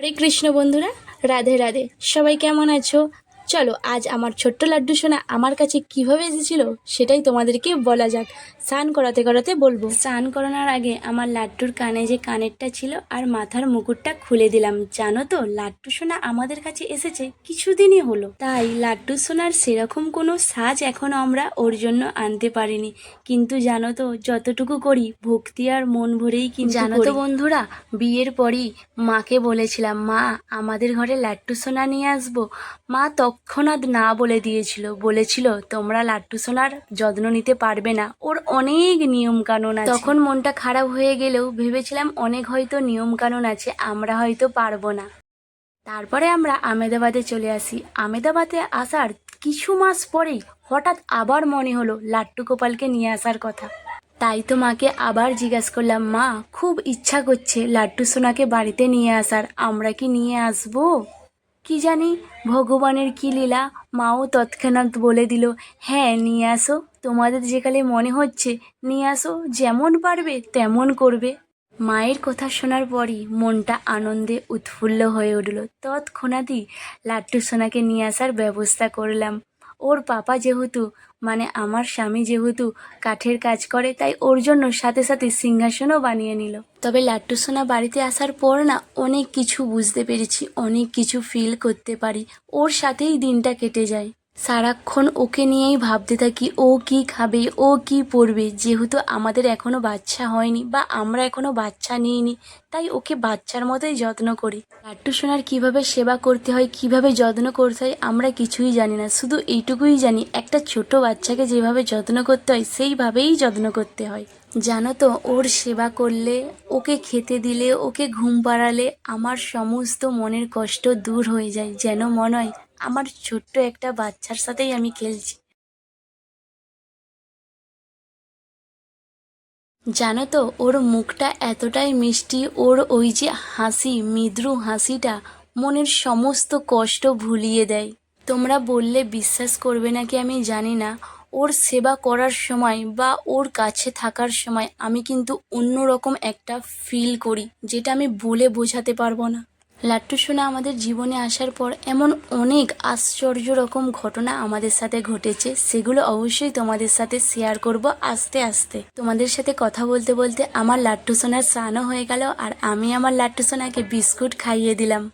হরে কৃষ্ণ বন্ধুরা, রাধে রাধে। সবাই কেমন আছো? চলো আজ আমার ছোট্ট লাড্ডু সোনা আমার কাছে কিভাবে এসেছিল সেটাই তোমাদেরকে বলা যাক। স্নান করাতে করাতে বলবো। স্নান করানোর আগে আমার লাড্ডুর কানে যে কানেরটা ছিল আর মাথার মুকুটটা খুলে দিলাম। জানো তো, লাড্ডু সোনা আমাদের কাছে এসেছে কিছুদিনই হলো, তাই লাড্ডু সোনার সেরকম কোনো সাজ এখনো আমরা ওর জন্য আনতে পারিনি। কিন্তু জানো তো, যতটুকু করি ভক্তি আর মন ভরেই কিন্তু জানো তো বন্ধুরা, বিয়ের পরই মাকে বলেছিলাম, মা আমাদের ঘরে লাড্ডু সোনা নিয়ে আসবো। মা তৎক্ষণাৎ না বলে বলেছিল তোমরা লাড্ডু সোনার যত্ন নিতে পারবে না, ওর অনেক নিয়ম কানুন আছে। তখন মনটা খারাপ হয়ে গেলেও ভেবেছিলাম অনেক হয়তো নিয়ম কানুন আছে, আমরা হয়তো পারবো না। তারপরে আমরা আমেদাবাদে চলে আসি। আমেদাবাদে আসার কিছু মাস পরেই হঠাৎ আবার মনে হলো লাড্ডু গোপালকে নিয়ে আসার কথা। তাই তো মাকে আবার জিজ্ঞাসা করলাম, মা খুব ইচ্ছা করছে লাড্ডু সোনাকে বাড়িতে নিয়ে আসার, আমরা কি নিয়ে আসবো? কি জানি ভগবানের কি লীলা, মাও তৎক্ষণাৎ বলে দিল, হ্যাঁ নিয়ে আসো, তোমাদের যেকালে মনে হচ্ছে নিয়ে আসো, যেমন পারবে তেমন করবে। মায়ের কথা শোনার পরই মনটা আনন্দে উৎফুল্ল হয়ে উঠল। তৎক্ষণাৎই লাড্ডু সোনাকে নিয়ে আসার ব্যবস্থা করলাম। ওর পাপা যেহেতু মানে আমার স্বামী যেহেতু কাঠের কাজ করে, তাই ওর জন্য সাথে সাথে সিংহাসনও বানিয়ে নিল। তবে লাড্ডু সোনা বাড়িতে আসার পর না অনেক কিছু বুঝতে পেরেছি, অনেক কিছু ফিল করতে পারি। ওর সাথেই দিনটা কেটে যায়, সারাক্ষণ ওকে নিয়েই ভাবতে থাকি, ও কি খাবে, ও কি পরবে। যেহেতু আমাদের এখনো বাচ্চা হয়নি বা আমরা এখনো বাচ্চা নিইনি, তাই ওকে বাচ্চার মতোই যত্ন করি। লাড্ডু সোনার কীভাবে সেবা করতে হয়, কিভাবে যত্ন করতে হয় আমরা কিছুই জানি না, শুধু এইটুকুই জানি একটা ছোট বাচ্চাকে যেভাবে যত্ন করতে হয় সেইভাবেই যত্ন করতে হয়। জানো তো, ওর সেবা করলে, ওকে খেতে দিলে, ওকে ঘুম পাড়ালে আমার সমস্ত মনের কষ্ট দূর হয়ে যায়, যেন মনে হয় আমার ছোট্ট একটা বাচ্চার সাথেই আমি খেলছি। জানো তো, ওর মুখটা এতটাই মিষ্টি, ওর ওই যে হাসি, মৃদু হাসিটা মনের সমস্ত কষ্ট ভুলিয়ে দেয়। তোমরা বললে বিশ্বাস করবে নাকি আমি জানি না, ওর সেবা করার সময় বা ওর কাছে থাকার সময় আমি কিন্তু অন্যরকম একটা ফিল করি, যেটা আমি বলে বোঝাতে পারবো না। লাট্টু সোনা আমাদের জীবনে আসার পর এমন অনেক আশ্চর্য রকম ঘটনা আমাদের সাথে ঘটেছে, সেগুলো অবশ্যই তোমাদের সাথে শেয়ার করব আস্তে আস্তে। তোমাদের সাথে কথা বলতে বলতে আমার লাট্টু সোনার স্নানও হয়ে গেল, আর আমি আমার লাট্টু সোনাকে বিস্কুট খাইয়ে দিলাম।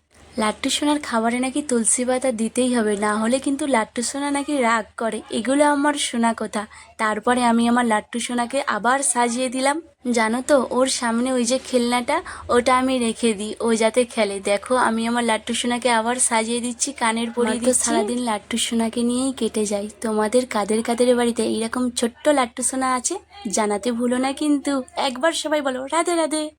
লাট্টু সোনার খাবারে নাকি তুলসী পাতা দিতেই হবে, না হলে কিন্তু লাট্টু সোনা নাকি রাগ করে, এগুলো আমার শোনা কথা। তারপরে আমি আমার লাট্টু সোনাকে আবার সাজিয়ে দিলাম। জানো তো, ওর সামনে ওই যে খেলনাটা, ওটা আমি রেখে দিই, ও যাতে খেলে। দেখো আমি আমার লাট্টু সোনাকে আবার সাজিয়ে দিচ্ছি, কানের পরিয়ে দিচ্ছি। সারাদিন লাট্টু সোনাকে নিয়েই কেটে যায়। তোমাদের কাদের কাদের বাড়িতে এইরকম ছোট্ট লাট্টু সোনা আছে জানাতে ভুলো না কিন্তু। একবার সবাই বলো রাধে রাধে।